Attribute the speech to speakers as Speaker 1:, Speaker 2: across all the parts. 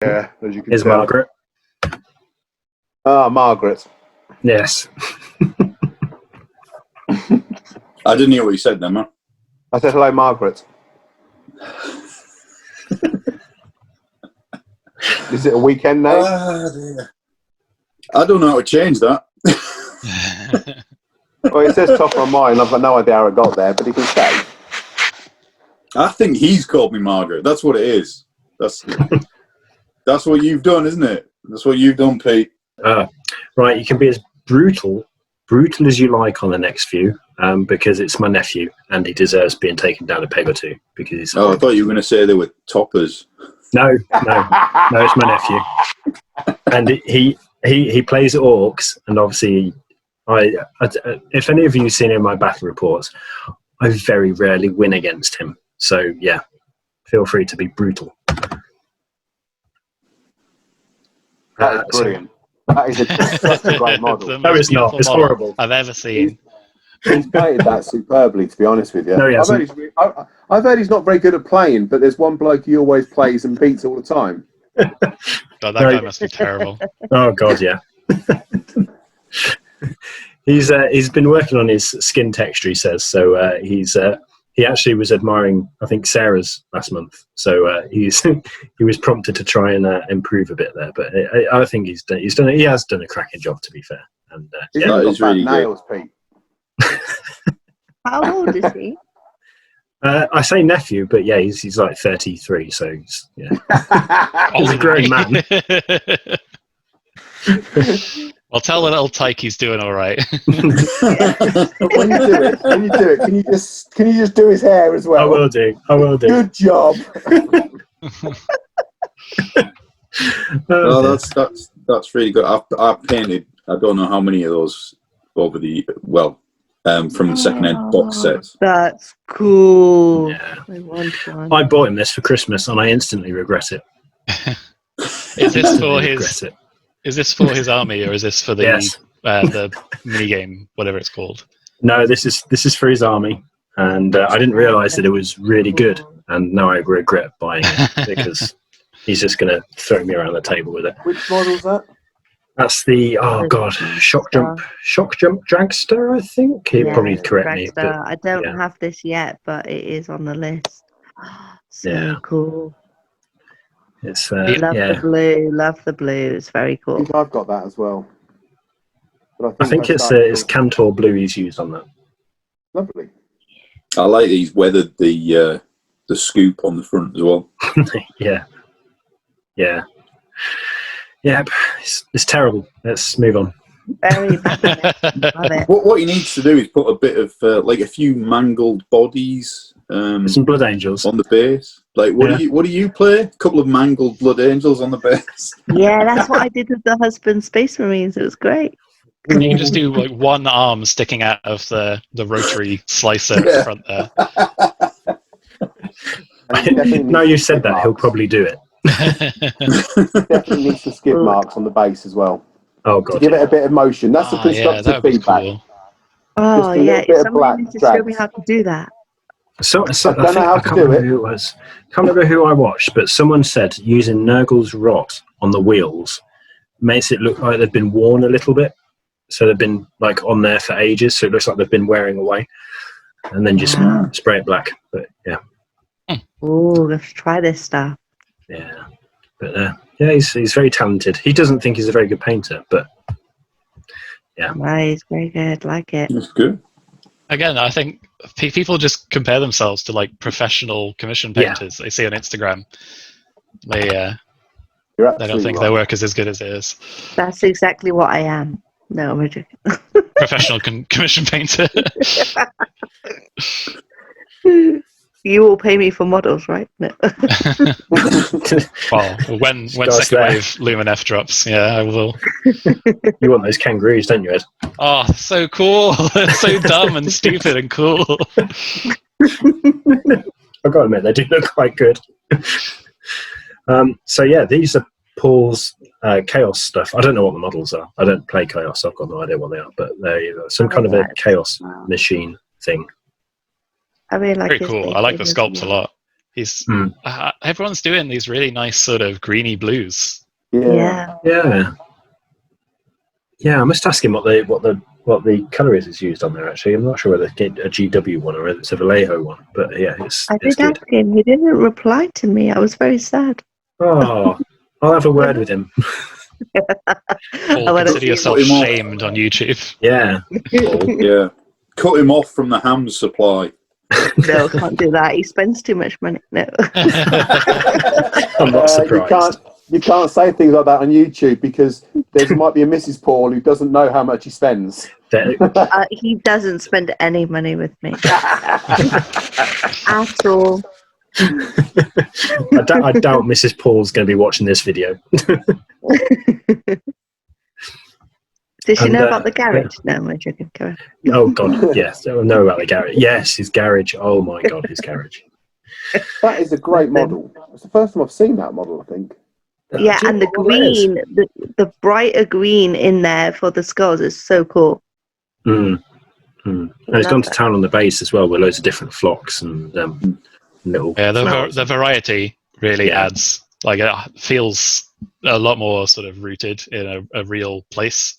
Speaker 1: Yeah, as you can
Speaker 2: Is
Speaker 1: tell.
Speaker 2: Margaret.
Speaker 1: Ah, Margaret.
Speaker 2: Yes.
Speaker 3: I didn't hear what you said then, man.
Speaker 1: I said hello, Margaret. Is it a weekend name?
Speaker 3: Dear. I don't know how to change that.
Speaker 1: Well, it says top on mine. I've got no idea how it got there, but it can stay.
Speaker 3: I think he's called me Margaret. That's what it is. That's what you've done, isn't it? That's what you've done, Pete.
Speaker 2: Right, you can be as brutal as you like on the next few, because it's my nephew and he deserves being taken down a peg or two because he's.
Speaker 3: Oh, I thought you were going to say they were toppers.
Speaker 2: No, it's my nephew, and he plays orcs, and obviously, if any of you've seen in my battle reports, I very rarely win against him. So yeah, feel free to be brutal.
Speaker 1: That is brilliant. That is such a great model.
Speaker 2: No, it's not. It's horrible.
Speaker 4: I've ever seen.
Speaker 1: He's painted that superbly, to be honest with you.
Speaker 2: No, he hasn't.
Speaker 1: I've heard he's not very good at playing, but there's one bloke he always plays and beats all the time.
Speaker 4: God, that guy must be terrible.
Speaker 2: Oh God, yeah. He's been working on his skin texture. He says so. He actually was admiring, I think, Sarah's last month. So he was prompted to try and improve a bit there. But I think he has done a cracking job, to be fair. And
Speaker 1: He's
Speaker 3: Yeah,
Speaker 1: got
Speaker 3: it's
Speaker 1: bad
Speaker 3: really good.
Speaker 1: nails, Pete.
Speaker 5: How old is he?
Speaker 2: I say nephew, but yeah, he's like 33. So he's a grown man.
Speaker 4: Well, tell the little tyke he's doing all right.
Speaker 1: But when you do it, can you just do his hair as well?
Speaker 2: I will do.
Speaker 1: Good job.
Speaker 3: No, that's really good. I've painted. I don't know how many of those over the from the second-hand box sets.
Speaker 5: That's cool.
Speaker 2: Yeah.
Speaker 5: I want one.
Speaker 2: I bought him this for Christmas, and I instantly regret it.
Speaker 4: Is this for
Speaker 2: Regret
Speaker 4: his?
Speaker 2: it.
Speaker 4: Is this for his army, or is this for the
Speaker 2: Yes.
Speaker 4: the mini game, whatever it's called?
Speaker 2: No, this is for his army, and I didn't realise that it was really good, and now I regret buying it because he's just going to throw me around the table with it.
Speaker 1: Which model's that?
Speaker 2: That's the shock jump dragster, I think. He'd probably correct me. But
Speaker 5: I don't
Speaker 2: yeah.
Speaker 5: have this yet, but it is on the list. So
Speaker 2: Yeah.
Speaker 5: cool.
Speaker 2: it's
Speaker 5: Love the blue. It's very
Speaker 1: I
Speaker 5: cool.
Speaker 1: think I've got that as well. But
Speaker 2: I think it's Cantor blue he's used on that.
Speaker 1: lovely.
Speaker 3: I like he's weathered the scoop on the front as well.
Speaker 2: Yeah. It's terrible. Let's move on.
Speaker 5: Very bad. Love it.
Speaker 3: What he needs to do is put a bit of like a few mangled bodies
Speaker 2: Some blood angels.
Speaker 3: on the base. Like what do you play? A couple of mangled blood angels on the base.
Speaker 5: Yeah, that's what I did with the husband Space Marines. It was great.
Speaker 4: You can just do like one arm sticking out of the rotary slicer at the front there.
Speaker 1: And he definitely
Speaker 2: Now
Speaker 1: needs
Speaker 2: you
Speaker 1: some
Speaker 2: said
Speaker 1: skid
Speaker 2: that, he'll
Speaker 1: marks.
Speaker 2: probably do it.
Speaker 1: Definitely needs some skid marks on the base as well.
Speaker 2: Oh
Speaker 1: To
Speaker 2: God.
Speaker 1: give it a bit of motion. That's the
Speaker 4: Yeah,
Speaker 1: constructive
Speaker 4: that would be
Speaker 1: feedback.
Speaker 4: cool.
Speaker 5: Oh,
Speaker 1: Just a little
Speaker 5: yeah.
Speaker 1: bit of
Speaker 5: Somebody
Speaker 1: black
Speaker 5: needs to show me
Speaker 1: drags.
Speaker 5: how to do that.
Speaker 2: So,
Speaker 1: I don't know how
Speaker 2: I
Speaker 1: to
Speaker 2: can't
Speaker 1: do
Speaker 2: remember
Speaker 1: it.
Speaker 2: who it was. Can't remember who I watched, but someone said using Nurgle's rot on the wheels makes it look like they've been worn a little bit. So they've been like on there for ages, so it looks like they've been wearing away, and then just spray it black. But yeah,
Speaker 5: Oh, let's try this stuff.
Speaker 2: yeah, but yeah, he's very talented. He doesn't think he's a very good painter, but
Speaker 5: Nice, very good. Like it.
Speaker 3: That's good.
Speaker 4: Again, I think people just compare themselves to like professional commission
Speaker 2: Yeah.
Speaker 4: painters they see on Instagram. They
Speaker 1: You're
Speaker 4: don't
Speaker 1: absolutely
Speaker 4: think
Speaker 1: right.
Speaker 4: their work is as good as it is.
Speaker 5: That's exactly what I am. No, I'm joking.
Speaker 4: Professional commission painter.
Speaker 5: You will pay me for models, right? No.
Speaker 4: Well, when
Speaker 2: Starts
Speaker 4: second
Speaker 2: there.
Speaker 4: wave Luminef drops, yeah, I will.
Speaker 2: you want those kangaroos, don't you, Ed?
Speaker 4: Oh, so cool! So dumb and stupid and cool.
Speaker 2: I've got to admit, they do look quite good. So yeah, these are Paul's chaos stuff. I don't know what the models are. I don't play chaos, so I've got no idea what they are. But they're some kind of a chaos machine thing.
Speaker 5: I really like
Speaker 4: Very
Speaker 5: his
Speaker 4: cool.
Speaker 5: big
Speaker 4: I like the
Speaker 5: figures.
Speaker 4: sculpt a lot. He's
Speaker 2: Hmm.
Speaker 4: everyone's doing these really nice sort of greeny blues.
Speaker 1: Yeah.
Speaker 5: Yeah.
Speaker 2: Yeah. I must ask him what the colour is that's used on there. Actually, I'm not sure whether it's a GW one or whether it's a Vallejo one. But yeah, it's
Speaker 5: I
Speaker 2: it's
Speaker 5: did
Speaker 2: good.
Speaker 5: ask him. He didn't reply to me. I was very sad.
Speaker 2: Oh, I'll have a word with him.
Speaker 4: Paul,
Speaker 5: I went,
Speaker 4: consider yourself
Speaker 3: Put him on.
Speaker 4: shamed on YouTube.
Speaker 2: Yeah.
Speaker 3: Yeah. Cut him off from the ham supply.
Speaker 5: no, can't do that. He spends too much money. No.
Speaker 2: I'm not surprised.
Speaker 1: You can't say things like that on YouTube because there might be a Mrs. Paul who doesn't know how much he spends.
Speaker 5: He doesn't spend any money with me at all.
Speaker 2: I doubt Mrs. Paul's going to be watching this video.
Speaker 5: Does she
Speaker 2: And,
Speaker 5: know about the garage? No, I'm joking. Go on.
Speaker 2: Oh God, yes, I know about the garage. Yes, his garage. Oh my God, his garage.
Speaker 1: That is a great model. It's the first time I've seen that model, I think.
Speaker 5: Yeah, and the
Speaker 2: Do you know what that is?
Speaker 5: green, the brighter green in there for the skulls is so cool.
Speaker 2: Mm. And he's gone to town on the base as well, with loads of different flocks and little.
Speaker 4: Yeah,
Speaker 2: flowers.
Speaker 4: the variety really
Speaker 2: Yeah.
Speaker 4: adds, like, it feels a lot more sort of rooted in a real place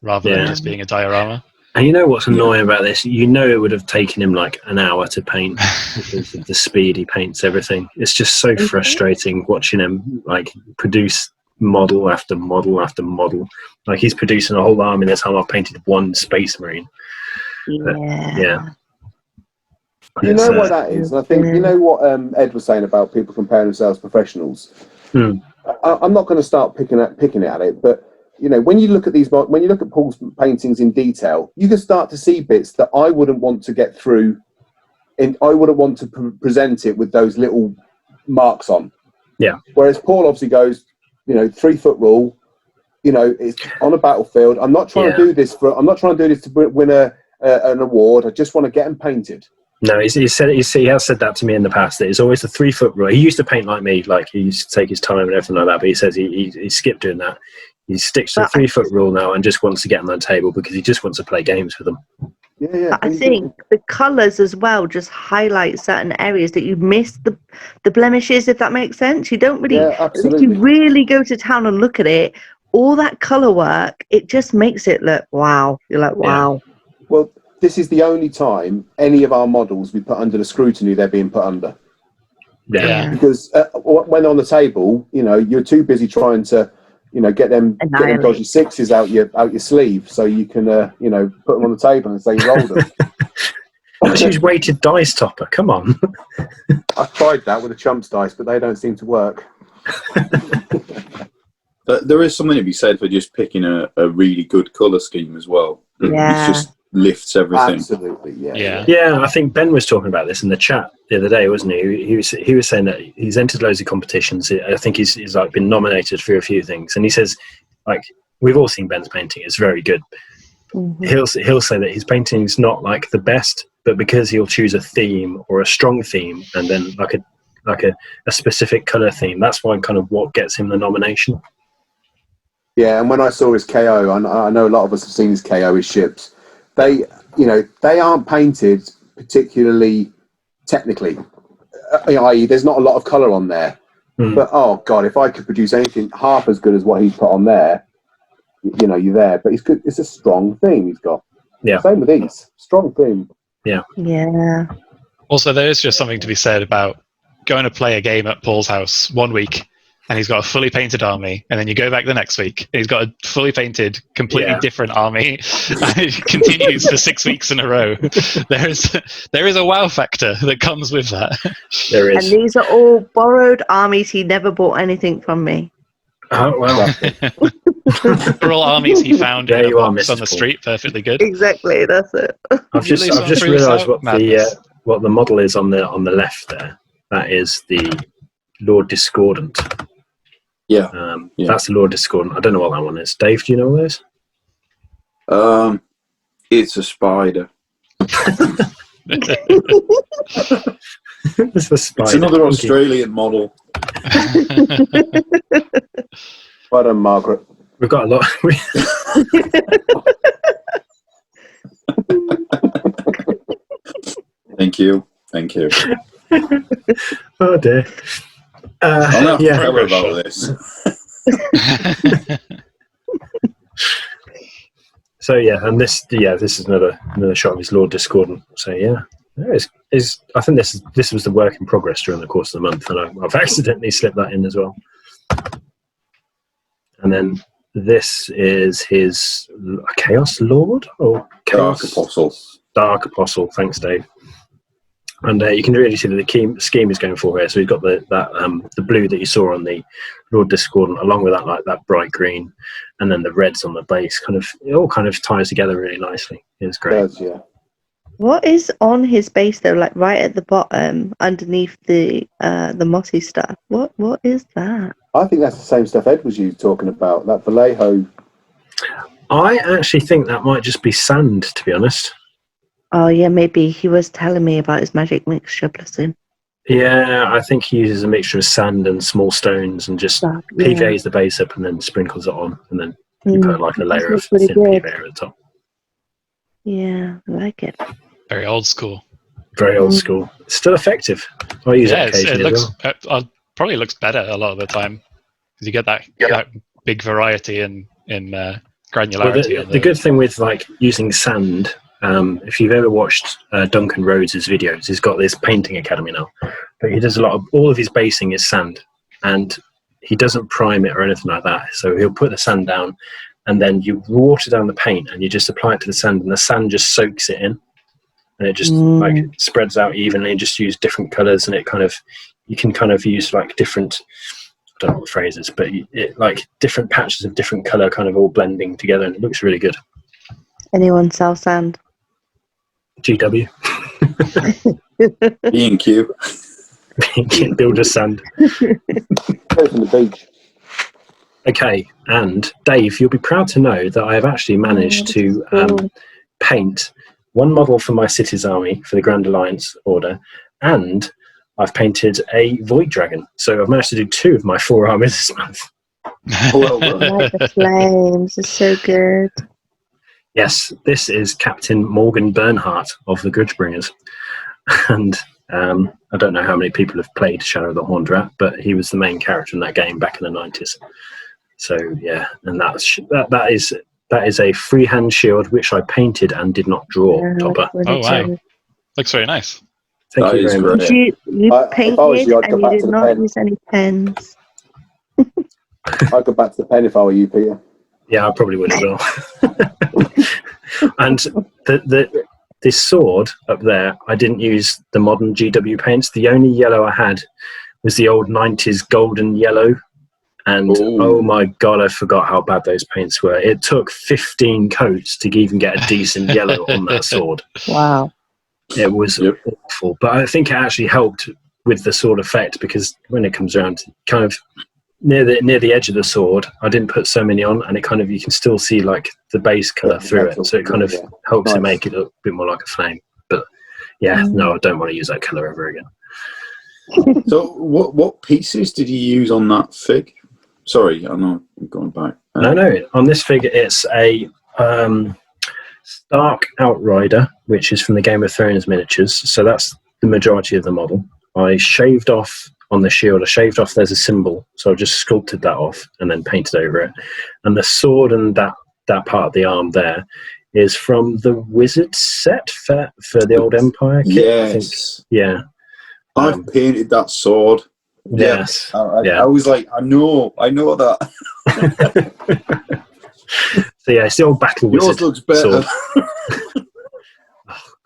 Speaker 4: rather
Speaker 2: Yeah.
Speaker 4: than just being a diorama.
Speaker 2: And you know what's annoying about this? You know it would have taken him like an hour to paint because of the speed he paints everything. It's just so frustrating watching him like produce model after model after model. Like he's producing a whole army this time. I've painted one Space Marine. Yeah.
Speaker 1: You know what that is? And I think, you know what Ed was saying about people comparing themselves to professionals?
Speaker 2: Hmm.
Speaker 1: I'm not going to start picking at it, but you know, when you look at when you look at Paul's paintings in detail, you can start to see bits that I wouldn't want to get through, and I wouldn't want to present it with those little marks on.
Speaker 2: Yeah.
Speaker 1: Whereas Paul obviously goes, 3 foot rule. It's on a battlefield. I'm not trying to do this to win an award. I just want to get them painted.
Speaker 2: No, he has said that to me in the past. That it's always the 3 foot rule. He used to paint like me, like he used to take his time and everything like that. But he says he skipped doing that. He sticks to the 3 foot rule now and just wants to get on the table because he just wants to play games with them.
Speaker 1: Yeah.
Speaker 5: But I think the colours as well just highlight certain areas that you miss the blemishes, if that makes sense. You don't really, if you really go to town and look at it, all that colour work, it just makes it look wow. You're like, wow.
Speaker 1: Yeah. Well, this is the only time any of our models we put under the scrutiny they're being put under.
Speaker 2: Yeah.
Speaker 1: Because when on the table, you're too busy trying to, get them dodgy sixes out your sleeve so you can, put them on the table and say you rolled them.
Speaker 2: Let's use weighted dice topper. Come on.
Speaker 1: I've tried that with the chumps dice, but they don't seem to work.
Speaker 3: There is something to be said for just picking a really good colour scheme as well.
Speaker 5: Yeah.
Speaker 3: It just lifts everything.
Speaker 1: Absolutely, yeah.
Speaker 2: Yeah, I think Ben was talking about this in the chat the other day, wasn't he? He was saying that he's entered loads of competitions. I think he's like been nominated for a few things, and he says, like, we've all seen Ben's painting; it's very good.
Speaker 5: Mm-hmm.
Speaker 2: He'll say that his painting's not like the best, but because he'll choose a theme or a strong theme, and then like a specific color theme, that's why kind of what gets him the nomination.
Speaker 1: Yeah, and when I saw his KO, I know a lot of us have seen his KO, his ships. They aren't painted particularly technically, i.e. there's not a lot of colour on there. But, oh, God, if I could produce anything half as good as what he's put on there, you're there. But it's a strong theme he's got.
Speaker 2: Yeah.
Speaker 1: Same with these. Strong theme.
Speaker 2: Yeah.
Speaker 5: Yeah.
Speaker 4: Also, there is just something to be said about going to play a game at Paul's house one week and he's got a fully painted army, and then you go back the next week and he's got a fully painted, completely different army, and it continues for 6 weeks in a row. There is a wow factor that comes with that.
Speaker 2: There is.
Speaker 5: And these are all borrowed armies. He never bought anything from me.
Speaker 2: Oh, well.
Speaker 4: They're all armies he found
Speaker 2: There
Speaker 4: in a
Speaker 2: you are,
Speaker 4: box on
Speaker 2: Mr.
Speaker 4: the
Speaker 2: Paul.
Speaker 4: street, perfectly good.
Speaker 5: Exactly, that's it.
Speaker 2: I've just realised what the model is on the left there. That is the Lord Discordant.
Speaker 3: Yeah.
Speaker 2: That's the Lord Discordant. I don't know what that one is. Dave, do you know what it is?
Speaker 3: It's a spider.
Speaker 2: It's a spider.
Speaker 3: It's another Australian model.
Speaker 1: Well done, Margaret.
Speaker 2: We've got a lot.
Speaker 3: Thank you.
Speaker 2: Oh dear.
Speaker 3: I'm gonna
Speaker 2: Yeah.
Speaker 3: tell her about this.
Speaker 2: So yeah, and this is another shot of his Lord Discordant. So yeah, I think this was the work in progress during the course of the month, and I've accidentally slipped that in as well. And then this is his Chaos Lord or
Speaker 3: Dark
Speaker 2: Chaos
Speaker 3: Apostle.
Speaker 2: Dark Apostle. Thanks, Dave. And you can really see that the scheme is going for here. So you've got the blue that you saw on the Lord Discordant, along with that bright green, and then the reds on the base. It all kind of ties together really nicely. It's great.
Speaker 1: It does, yeah.
Speaker 5: What is on his base though? Like right at the bottom, underneath the mossy stuff. What is that?
Speaker 1: I think that's the same stuff Ed was talking about. That Vallejo.
Speaker 2: I actually think that might just be sand, to be honest.
Speaker 5: Oh yeah, maybe he was telling me about his magic mixture. Bless him.
Speaker 2: Yeah, I think he uses a mixture of sand and small stones and just PVAs the base up and then sprinkles it on, and then you put like a layer of thin PVA at the top.
Speaker 5: Yeah, I like it.
Speaker 4: Very old school.
Speaker 2: Very old school. Still effective. I use it occasionally.
Speaker 4: It looks probably looks better a lot of the time because you get that big variety in granularity.
Speaker 2: Well, the good thing with like using sand. If you've ever watched Duncan Rhodes' videos, he's got this painting academy now, but he does all of his basing is sand, and he doesn't prime it or anything like that. So he'll put the sand down, and then you water down the paint, and you just apply it to the sand, and the sand just soaks it in, and it just like spreads out evenly. And just use different colors, and you can kind of use like different. I don't know what the phrase is, but it like different patches of different color, kind of all blending together, and it looks really good.
Speaker 5: Anyone sell sand?
Speaker 2: GW.
Speaker 3: B&Q.
Speaker 2: Builder sand.
Speaker 1: Go from the beach.
Speaker 2: Okay, and Dave, you'll be proud to know that I have actually managed to paint one model for my Cities Army for the Grand Alliance Order, and I've painted a Void Dragon. So I've managed to do 2 of my 4 armies this month.
Speaker 3: Well
Speaker 5: I like the flames. It's so good.
Speaker 2: Yes, this is Captain Morgan Bernhardt of the Grudgebringers. And I don't know how many people have played Shadow of the Horned Rat, but he was the main character in that game back in the 90s. So, yeah, and that is a freehand shield which I painted and did not draw, Topper.
Speaker 4: Oh, wow. Looks very nice.
Speaker 2: Thank you very much.
Speaker 5: You painted and you did not use any pens.
Speaker 1: I'd go back to the pen if I were you, Peter.
Speaker 2: Yeah, I probably would as well. And the sword up there, I didn't use the modern GW paints. The only yellow I had was the old 90s golden yellow. And oh my God, I forgot how bad those paints were. It took 15 coats to even get a decent yellow on that sword.
Speaker 5: Wow.
Speaker 2: It was awful. But I think it actually helped with the sword effect, because when it comes around, kind of near the edge of the sword, I didn't put so many on, and it kind of, you can still see like the base colour through it, so it kind of helps it make it look a bit more like a flame. But yeah, no, I don't want to use that colour ever again.
Speaker 3: So what pieces did you use on that fig? Sorry, I know I'm going back.
Speaker 2: No, on this figure it's a Stark Outrider, which is from the Game of Thrones miniatures, so that's the majority of the model. I shaved off on the shield, there's a symbol, so I just sculpted that off and then painted over it. And the sword and that part of the arm there is from the Wizard set for the old Empire kit,
Speaker 3: yes.
Speaker 2: I think. Yeah.
Speaker 3: I've painted that sword.
Speaker 2: Yes.
Speaker 3: I was like, I know that.
Speaker 2: So yeah, it's the old Battle Wizard.
Speaker 3: Yours looks better.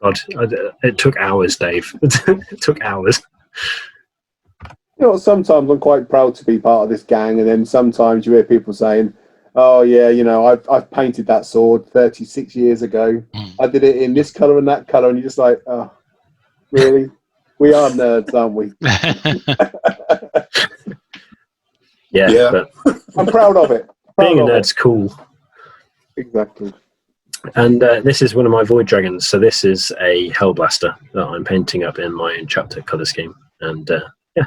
Speaker 2: Oh God, it took hours, Dave. It took hours.
Speaker 1: You know, sometimes I'm quite proud to be part of this gang, and then sometimes you hear people saying, "Oh yeah, you know, I've painted that sword 36 years ago. I did it in this color and that color," and you're just like, "Oh, really? We are nerds, aren't we?"
Speaker 2: Yeah. But
Speaker 1: I'm proud of it.
Speaker 2: Being a nerd's cool.
Speaker 1: Exactly.
Speaker 2: And this is one of my Void Dragons. So this is a Hellblaster that I'm painting up in my chapter colour scheme. And yeah,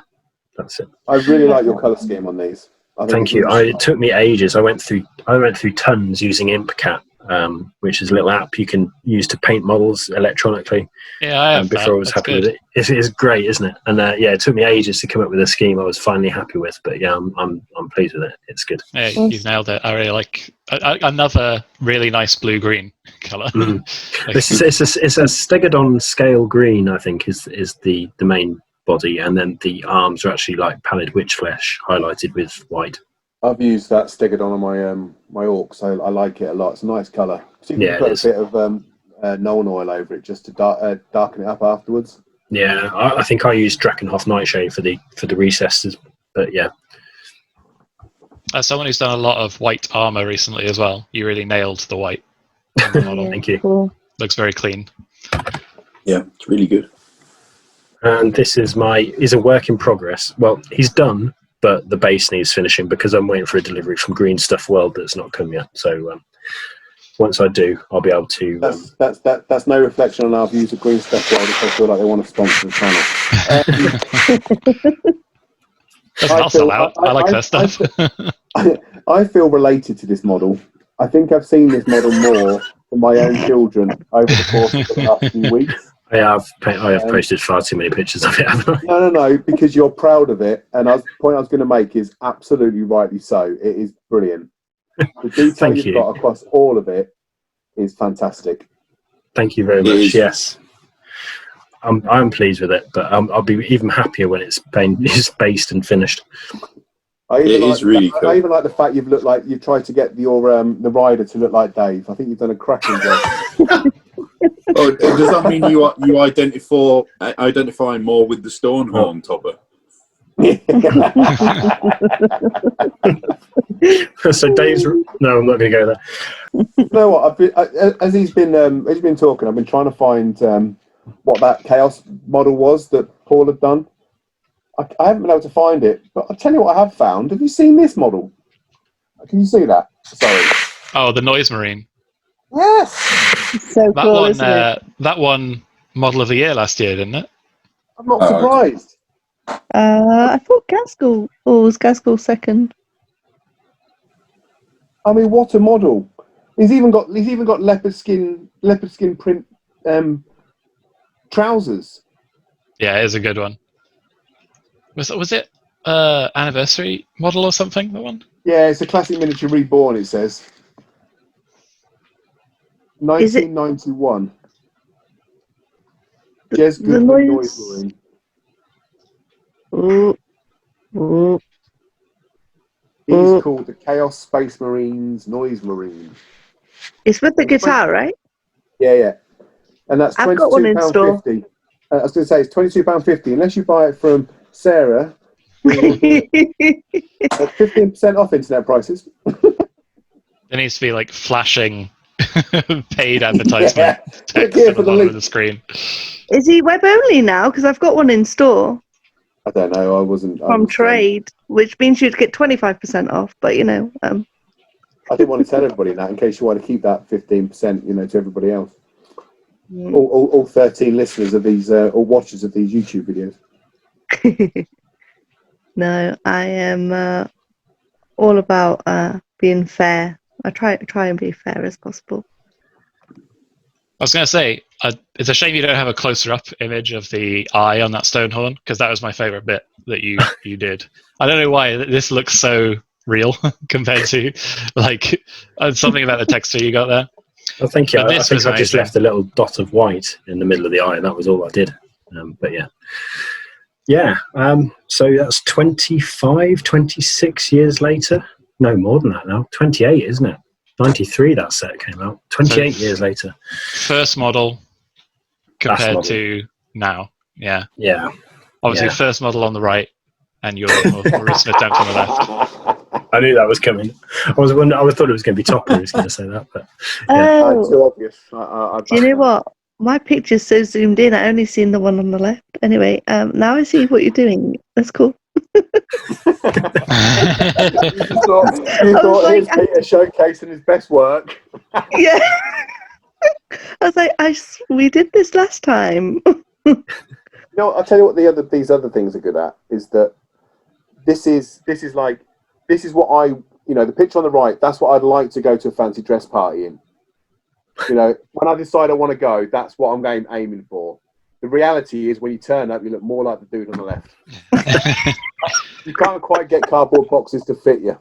Speaker 2: that's it.
Speaker 1: I really like your colour scheme on these.
Speaker 2: Thank you. It took me ages. I went through tons using ImpCat which is a little app you can use to paint models electronically.
Speaker 4: Yeah, I have
Speaker 2: before I was happy with it. It's great, isn't it? And it took me ages to come up with a scheme I was finally happy with. But yeah, I'm pleased with it. It's good.
Speaker 4: Yeah, you've nailed it. I really like another really nice blue-green colour.
Speaker 2: It's a Stegodon scale green, I think, is the main body, and then the arms are actually like pallid witch flesh highlighted with white.
Speaker 1: I've used that Stegodon on my Orcs, so I like it a lot. It's a nice colour. So you can put a bit of Nuln Oil over it just to darken it up afterwards.
Speaker 2: Yeah, I think I used Drakenhof Nightshade for the recesses, but yeah.
Speaker 4: As someone who's done a lot of white armour recently as well, you really nailed the white.
Speaker 2: Thank you.
Speaker 5: Cool.
Speaker 4: Looks very clean.
Speaker 3: Yeah, it's really good.
Speaker 2: And this is a work in progress. Well, he's done, but the base needs finishing because I'm waiting for a delivery from Green Stuff World that's not come yet. So once I do, I'll be able to.
Speaker 1: That's no reflection on our views of Green Stuff World. If I feel like they want to sponsor the channel.
Speaker 4: I'll sell out. I like their stuff.
Speaker 1: I feel related to this model. I think I've seen this model more than my own children over the course of the last few weeks.
Speaker 2: I have posted far too many pictures of it, haven't I?
Speaker 1: No, because you're proud of it. And the point I was going to make is absolutely rightly so. It is brilliant. The detail you've got across all of it is fantastic.
Speaker 2: Thank you very much. Yes. I'm pleased with it, but I'll be even happier when it's based and finished.
Speaker 1: I even like the fact you've tried to get the rider to look like Dave. I think you've done a cracking job.
Speaker 3: Does that mean you identify more with the Stonehorn Topper?
Speaker 2: So Dave's no, I'm not going to go there.
Speaker 1: You know what? As he's been talking, I've been trying to find what that Chaos model was that Paul had done. I haven't been able to find it, but I'll tell you what I have found. Have you seen this model? Can you see that? Sorry.
Speaker 4: Oh, the Noise Marine.
Speaker 1: Yes.
Speaker 5: So cool, isn't it?
Speaker 4: That one model of the year last year, didn't it?
Speaker 1: I'm not surprised.
Speaker 5: I thought Gaskell. Or was Gaskell second?
Speaker 1: I mean, what a model! He's even got leopard skin print trousers.
Speaker 4: Yeah, it is a good one. Was it anniversary model or something? That one?
Speaker 1: Yeah, it's a classic miniature reborn. It says 1991. Jez Goodman Noise Marine. He's called the Chaos Space Marines Noise Marine.
Speaker 5: It's with the guitar, right?
Speaker 1: Yeah. And that's
Speaker 5: £22.50.
Speaker 1: I was going to say it's £22.50 unless you buy it from Sarah. 15% off internet prices.
Speaker 4: There needs to be like flashing paid advertisement text at the bottom of the screen.
Speaker 5: Is he web only now? Because I've got one in store.
Speaker 1: I don't know. I wasn't
Speaker 5: from trade, which means you'd get 25% off. But I didn't
Speaker 1: want to tell everybody that in case you want to keep that 15%, to everybody else. All 13 listeners of these or watchers of these YouTube videos.
Speaker 5: No, I am all about being fair. I try and be fair as possible.
Speaker 4: I was going to say, it's a shame you don't have a closer-up image of the eye on that Stonehorn, because that was my favourite bit that you did. I don't know why this looks so real compared to something about the texture you got there.
Speaker 2: Well, thank you. I think I just left a little dot of white in the middle of the eye, and that was all I did. But yeah. Yeah, so that's 26 years later. No, more than that now. 28, isn't it? 93 that set came out. 28 years later.
Speaker 4: First model compared to now. Yeah.
Speaker 2: Yeah.
Speaker 4: Obviously, first model on the right, and your Maurice Smith Dempsey on the left.
Speaker 2: I knew that was coming. I thought it was going to be Topper who was going to say that, but
Speaker 5: yeah.
Speaker 1: Too obvious.
Speaker 5: Do you know what? My picture's so zoomed in. I only seen the one on the left. Anyway, now I see what you're doing. That's cool.
Speaker 1: You thought here's Peter showcasing his best work.
Speaker 5: Yeah. I was like, we did this last time.
Speaker 1: I'll tell you what these other things are good at is that this is what I the picture on the right, that's what I'd like to go to a fancy dress party in. You know, when I decide I want to go, that's what I'm aiming for. The reality is, when you turn up, you look more like the dude on the left. You can't quite get cardboard boxes to fit you.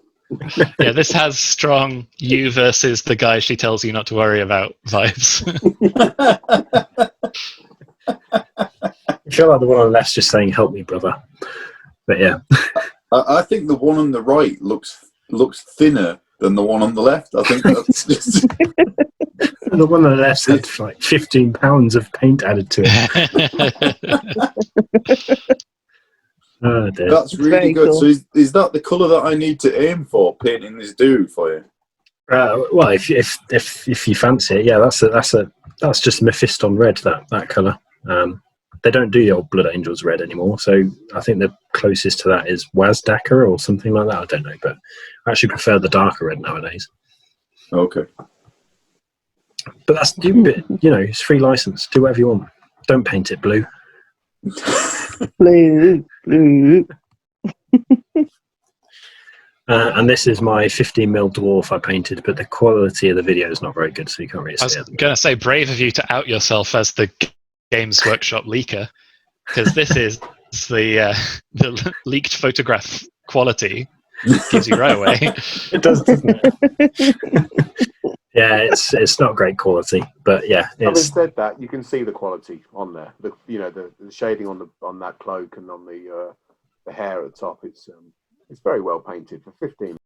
Speaker 4: Yeah, this has strong you versus the guy she tells you not to worry about vibes.
Speaker 2: I feel like the one on the left's just saying, "Help me, brother." But yeah,
Speaker 3: I think the one on the right looks thinner than the one on the left. I think that's just...
Speaker 2: the one on the left's had like 15 pounds of paint added to it. Oh, dear.
Speaker 3: That's really good.
Speaker 5: Cool.
Speaker 3: So is that the colour that I need to aim for, painting this dude for you?
Speaker 2: Well, if you fancy it, yeah, that's just Mephiston red, that colour. They don't do the old Blood Angels red anymore, so I think the closest to that is Wazdakka or something like that. I don't know, but I actually prefer the darker red nowadays.
Speaker 3: Okay.
Speaker 2: But that's, you know, it's free license. Do whatever you want. Don't paint it blue.
Speaker 5: Blue.
Speaker 2: And this is my 15mm dwarf I painted, but the quality of the video is not very good, so you can't really see
Speaker 4: I was
Speaker 2: it.
Speaker 4: going to say, brave of you to out yourself as the Games Workshop leaker, because this is the leaked photograph quality. Gives you right away.
Speaker 2: It does, doesn't it? Yeah, it's not great quality, but yeah.
Speaker 1: Having said that, you can see the quality on there. The shading on that cloak and on the hair at the top. It's very well painted for 15.